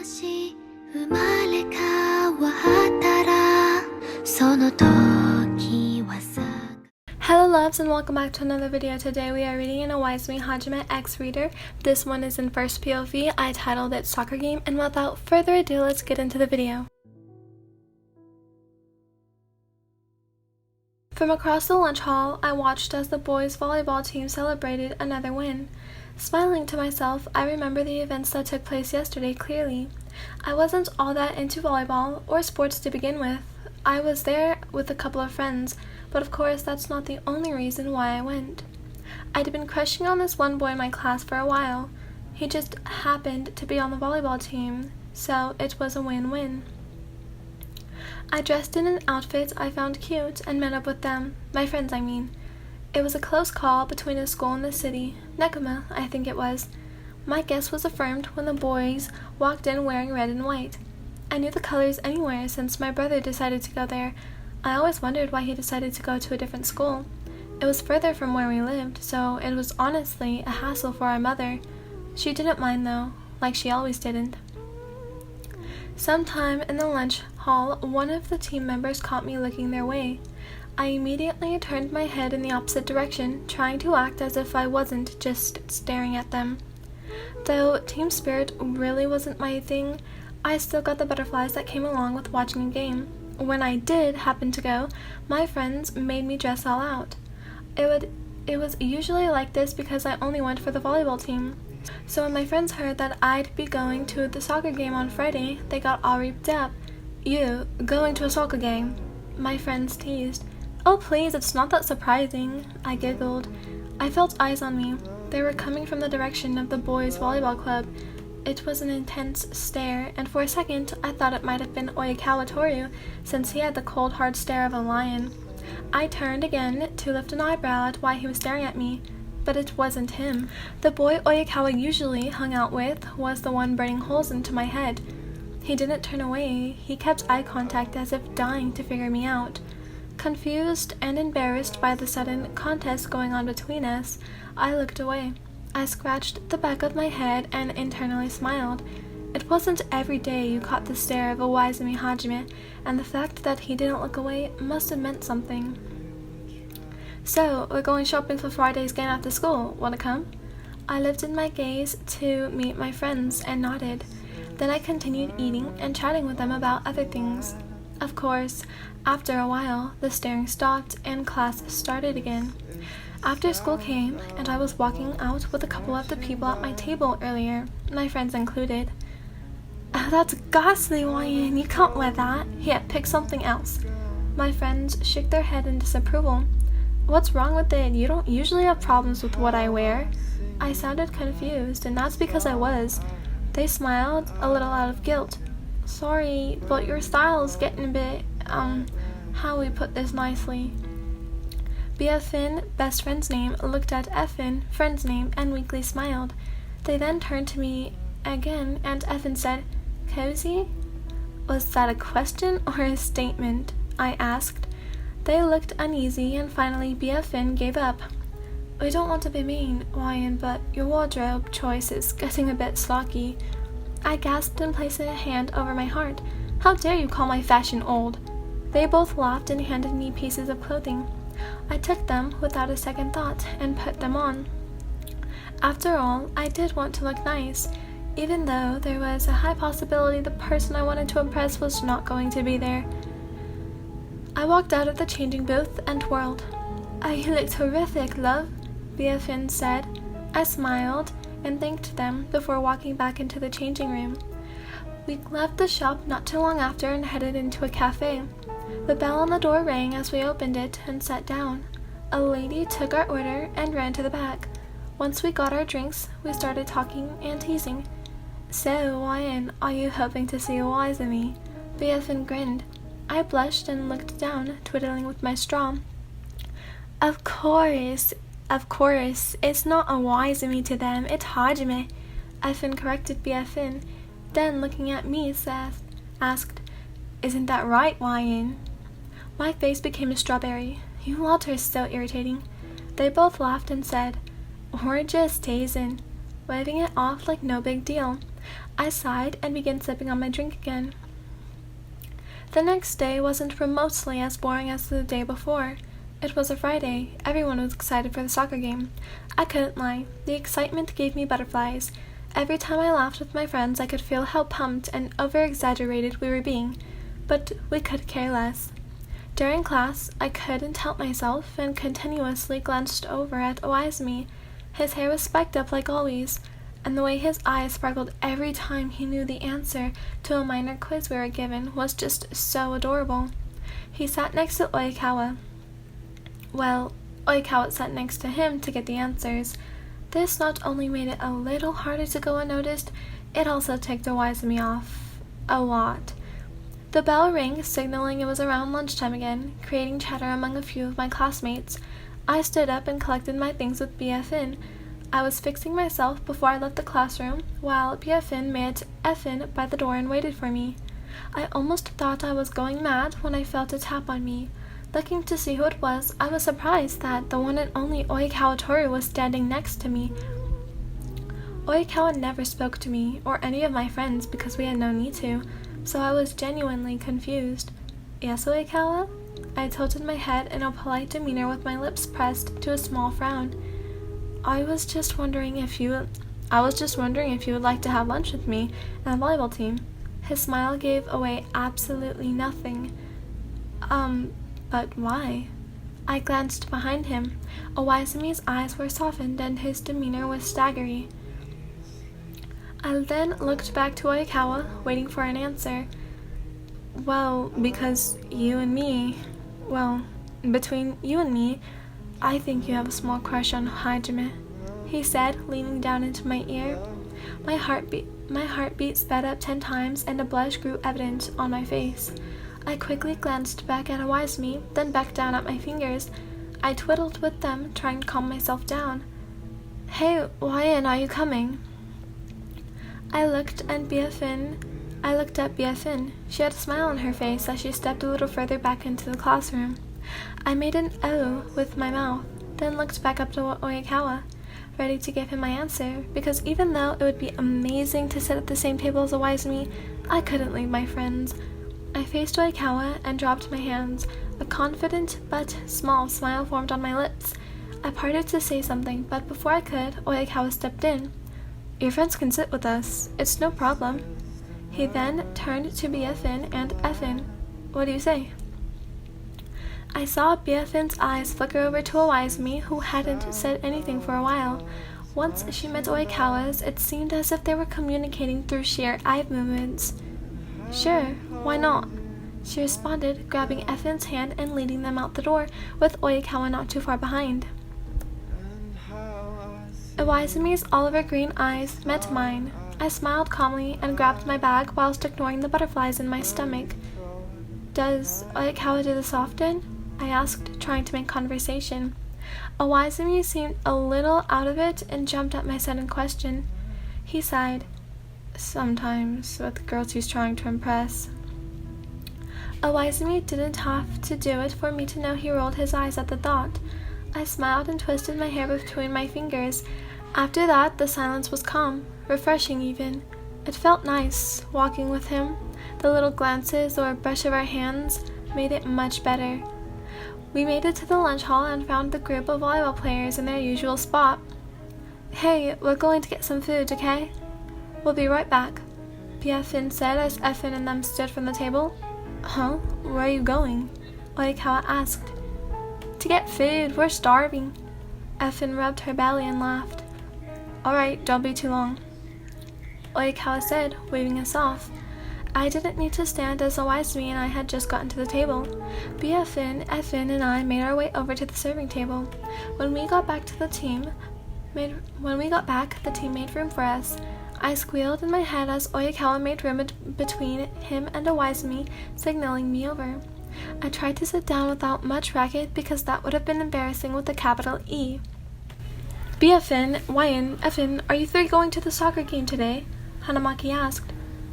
し生まれ変わったらその時はさ Hello loves and welcome back to another video. Today we are reading an Iwaizumi Hajime X Reader. This one is in first POV. I titled it Soccer Game, and without further ado, let's get into the video. From across the lunch hall, I watched as the boys' volleyball team celebrated another win. Smiling to myself, I remember the events that took place yesterday clearly. I wasn't all that into volleyball or sports to begin with. I was there with a couple of friends, but of course that's not the only reason why I went. I'd been crushing on this one boy in my class for a while. He just happened to be on the volleyball team, so it was a win-win. I dressed in an outfit I found cute and met up with them, my friends I mean. It was a close call between a school in the city, Nekoma, I think it was. My guess was affirmed when the boys walked in wearing red and white. I knew the colors anywhere since my brother decided to go there. I always wondered why he decided to go to a different school. It was further from where we lived, so it was honestly a hassle for our mother. She didn't mind though, like she always didn't. Sometime in the lunch hall, one of the team members caught me looking their way. I immediately turned my head in the opposite direction, trying to act as if I wasn't just staring at them. Though team spirit really wasn't my thing, I still got the butterflies that came along with watching a game. When I did happen to go, my friends made me dress all out. It was usually like this because I only went for the volleyball team. So when my friends heard that I'd be going to the soccer game on Friday, they got all reaped up. "You, going to a soccer game?" my friends teased. "Oh please, it's not that surprising," I giggled. I felt eyes on me. They were coming from the direction of the boys' volleyball club. It was an intense stare, and for a second I thought it might have been Oyakawa Toru, since he had the cold hard stare of a lion. I turned again to lift an eyebrow at why he was staring at me, but it wasn't him. The boy Oyakawa usually hung out with was the one burning holes into my head. He didn't turn away. He kept eye contact as if dying to figure me out. Confused and embarrassed by the sudden contest going on between us, I looked away. I scratched the back of my head and internally smiled. It wasn't every day you caught the stare of Iwaizumi Hajime, and the fact that he didn't look away must have meant something. "So, we're going shopping for Friday's game after school. Wanna come?" I lifted my gaze to meet my friends and nodded. Then I continued eating and chatting with them about other things. Of course, after a while, the staring stopped and class started again. After school came, and I was walking out with a couple of the people at my table earlier, my friends included. "Oh, that's ghastly, Ryan. You can't wear that. Here, pick something else." My friends shook their head in disapproval. "What's wrong with it? You don't usually have problems with what I wear." I sounded confused, and that's because I was. They smiled, a little out of guilt. "Sorry, but your style's getting a bit, how we put this nicely?" BFN, best friend's name, looked at FN, friend's name, and weakly smiled. They then turned to me again, and FN said, "Cozy?" "Was that a question or a statement?" I asked. They looked uneasy, and finally BFN gave up. "We don't want to be mean, Ryan, but your wardrobe choice is getting a bit slocky." I gasped and placed a hand over my heart. "How dare you call my fashion old?" They both laughed and handed me pieces of clothing. I took them without a second thought and put them on. After all, I did want to look nice, even though there was a high possibility the person I wanted to impress was not going to be there. I walked out of the changing booth and whirled. "Oh, you look terrific, love," BFN said. I smiled and thanked them before walking back into the changing room. We left the shop not too long after and headed into a cafe. The bell on the door rang as we opened it and sat down. A lady took our order and ran to the back. Once we got our drinks, we started talking and teasing. "So, Ryan, are you hoping to see Iwaizumi?" BFN grinned. I blushed and looked down, twiddling with my straw. Of course, it's not Iwaizumi to them, it's Hajime," FN corrected BFN. Then, looking at me, Seth asked, "Isn't that right, Ryan?" My face became a strawberry. "You lot are so irritating." They both laughed and said, "We're just teasing," waving it off like no big deal. I sighed and began sipping on my drink again. The next day wasn't remotely as boring as the day before. It was a Friday. Everyone was excited for the soccer game. I couldn't lie. The excitement gave me butterflies. Every time I laughed with my friends, I could feel how pumped and over-exaggerated we were being, but we could care less. During class, I couldn't help myself and continuously glanced over at Iwaizumi. His hair was spiked up like always, and the way his eyes sparkled every time he knew the answer to a minor quiz we were given was just so adorable. He sat next to Oikawa. Well, Oikawa sat next to him to get the answers. This not only made it a little harder to go unnoticed, it also ticked Iwaizumi off a lot. The bell rang, signaling it was around lunchtime again, creating chatter among a few of my classmates. I stood up and collected my things with BFN. I was fixing myself before I left the classroom, while BFN met Effin by the door and waited for me. I almost thought I was going mad when I felt a tap on me. Looking to see who it was, I was surprised that the one and only Oikawa Toru was standing next to me. Oikawa never spoke to me, or any of my friends, because we had no need to, so I was genuinely confused. Yes, Oikawa? I tilted my head in a polite demeanor with my lips pressed to a small frown. I was just wondering if you would like to have lunch with me and the volleyball team. His smile gave away absolutely nothing. But why? I glanced behind him. Iwaizumi's eyes were softened and his demeanor was staggery. I then looked back to Oikawa, waiting for an answer. Well, because between you and me, I think you have a small crush on Hajime, he said, leaning down into my ear. My heartbeat sped up 10 times and a blush grew evident on my face. I quickly glanced back at Iwaizumi, then back down at my fingers. I twiddled with them, trying to calm myself down. Hey, Wyan, are you coming? I looked at BFN. She had a smile on her face as she stepped a little further back into the classroom. I made an O with my mouth, then looked back up to Oikawa, ready to give him my answer, because even though it would be amazing to sit at the same table as Iwaizumi, I couldn't leave my friends. I faced Oikawa and dropped my hands. A confident but small smile formed on my lips. I parted to say something, but before I could, Oikawa stepped in. Your friends can sit with us. It's no problem. He then turned to BFN and Effin. What do you say? I saw BFN's eyes flicker over to Iwaizumi, who hadn't said anything for a while. Once she met Oikawa's, it seemed as if they were communicating through sheer eye movements. Sure, why not? She responded, grabbing Effin's hand and leading them out the door, with Oikawa not too far behind. Iwaizumi's olive green eyes met mine. I smiled calmly and grabbed my bag whilst ignoring the butterflies in my stomach. Does Oikawa do this often? I asked, trying to make conversation. Iwaizumi seemed a little out of it and jumped at my sudden question. He sighed. Sometimes, with the girls he's trying to impress. Iwaizumi didn't have to do it for me to know he rolled his eyes at the thought. I smiled and twisted my hair between my fingers. After that, the silence was calm, refreshing even. It felt nice, walking with him. The little glances or brush of our hands made it much better. We made it to the lunch hall and found the group of volleyball players in their usual spot. Hey, we're going to get some food, okay? We'll be right back, BFN said as Effin and them stood from the table. Huh? Where are you going? Oikawa asked. To get food, we're starving. Effin rubbed her belly and laughed. Alright, don't be too long, Oikawa said, waving us off. I didn't need to stand as Iwaizumi and I had just gotten to the table. BFN, Effin, and I made our way over to the serving table. When we got back, the team made room for us. I squealed in my head as Oikawa made room between him and Iwaizumi, signaling me over. I tried to sit down without much racket because that would have been embarrassing with a capital E. BFN, Wyan, Effin, are you three going to the soccer game today? Hanamaki asked.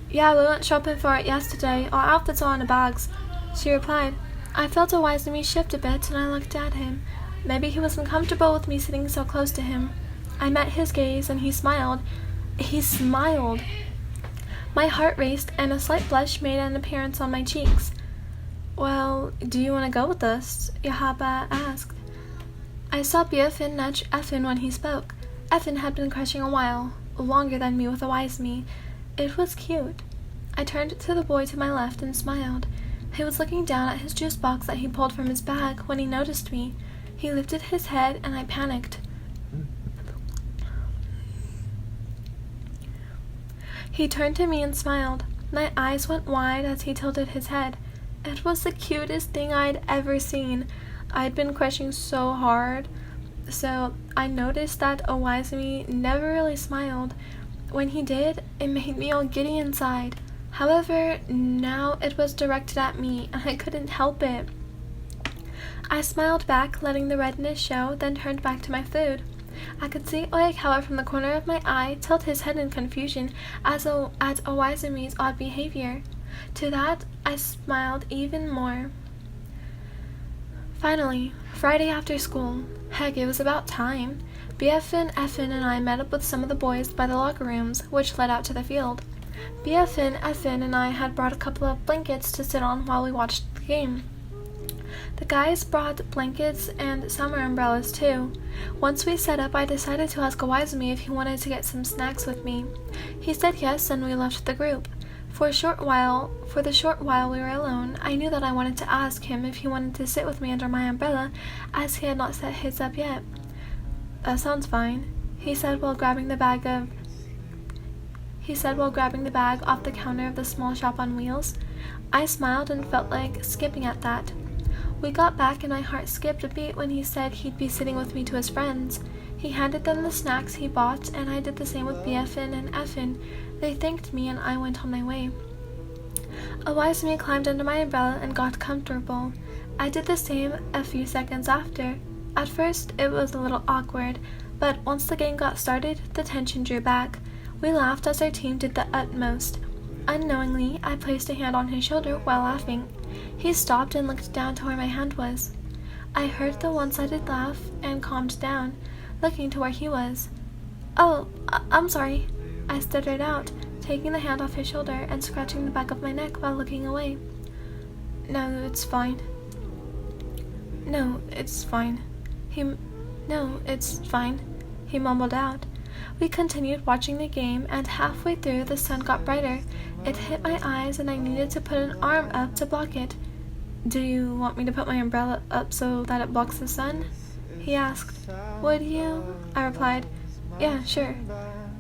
Yeah, we went shopping for it yesterday. Our outfits are in the bags, she replied. I felt Iwaizumi shift a bit and I looked at him. Maybe he was uncomfortable with me sitting so close to him. I met his gaze and he smiled. He smiled. My heart raced and a slight blush made an appearance on my cheeks. "Well, do you want to go with us?" Yahaba asked. I saw BFN nudge Effin when he spoke. Effin had been crushing a while, longer than me with Iwaizumi. It was cute. I turned to the boy to my left and smiled. He was looking down at his juice box that he pulled from his bag when he noticed me. He lifted his head and I panicked. He turned to me and smiled. My eyes went wide as he tilted his head. It was the cutest thing I'd ever seen. I'd been crushing so hard, so I noticed that Iwaizumi never really smiled. When he did, it made me all giddy inside. However, now it was directed at me, and I couldn't help it. I smiled back, letting the redness show, then turned back to my food. I could see Oyakawa from the corner of my eye tilt his head in confusion at Iwaizumi's odd behavior. To that, I smiled even more. Finally, Friday after school. Heck, it was about time. BFN, Effin, and I met up with some of the boys by the locker rooms, which led out to the field. BFN, Effin, and I had brought a couple of blankets to sit on while we watched the game. The guys brought blankets and summer umbrellas too. Once we set up, I decided to ask Iwaizumi if he wanted to get some snacks with me. He said yes, and we left the group. For the short while we were alone, I knew that I wanted to ask him if he wanted to sit with me under my umbrella, as he had not set his up yet. "That sounds fine," he said while grabbing the bag off the counter of the small shop on wheels. I smiled and felt like skipping at that. We got back and my heart skipped a beat when he said he'd be sitting with me to his friends. He handed them the snacks he bought, and I did the same with BFN and Effin. They thanked me and I went on my way. Iwaizumi climbed under my umbrella and got comfortable. I did the same a few seconds after. At first, it was a little awkward, but once the game got started, the tension drew back. We laughed as our team did the utmost. Unknowingly, I placed a hand on his shoulder while laughing. He stopped and looked down to where my hand was. I heard the one-sided laugh and calmed down, looking to where he was. "Oh, I'm sorry," I stuttered out, taking the hand off his shoulder and scratching the back of my neck while looking away. No, it's fine. He mumbled out. We continued watching the game, and halfway through the sun got brighter. It hit my eyes and I needed to put an arm up to block it. "Do you want me to put my umbrella up so that it blocks the sun?" he asked. "Would you?" I replied. "Yeah, sure."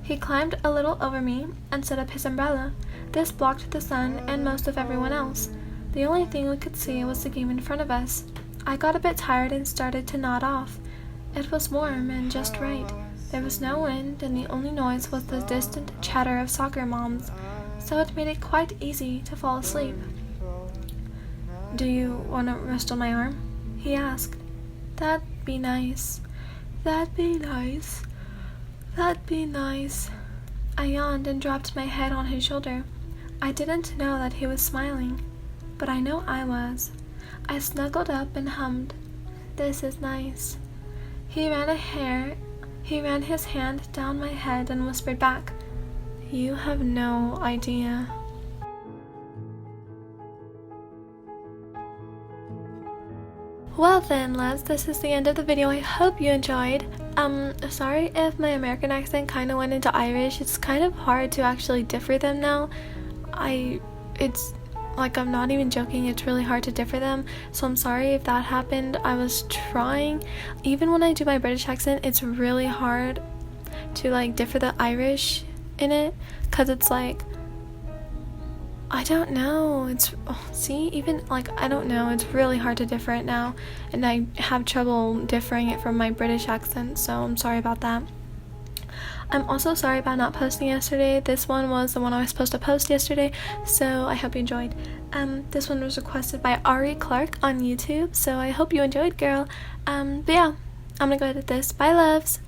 He climbed a little over me and set up his umbrella. This blocked the sun and most of everyone else. The only thing we could see was the game in front of us. I got a bit tired and started to nod off. It was warm and just right. There was no wind, and the only noise was the distant chatter of soccer moms, so it made it quite easy to fall asleep. "Do you want to rest on my arm?" he asked. That'd be nice. That'd be nice. I yawned and dropped my head on his shoulder. I didn't know that he was smiling, but I know I was. I snuggled up and hummed, "This is nice." He ran his hand down my head and whispered back, "You have no idea." Well then, lads, this is the end of the video. I hope you enjoyed. Sorry if my American accent kind of went into Irish. It's kind of hard to actually differ them now. It's like, I'm not even joking, it's really hard to differ them, so I'm sorry if that happened. I was trying. Even when I do my British accent, it's really hard to like differ the Irish in it, because it's like, I don't know, it's I don't know, it's really hard to differ it now, and I have trouble differing it from my British accent, so I'm sorry about that. I'm also sorry about not posting yesterday. This one was the one I was supposed to post yesterday, so I hope you enjoyed. This one was requested by Ari Clark on YouTube, so I hope you enjoyed, girl. But yeah, I'm gonna go edit this. Bye, loves!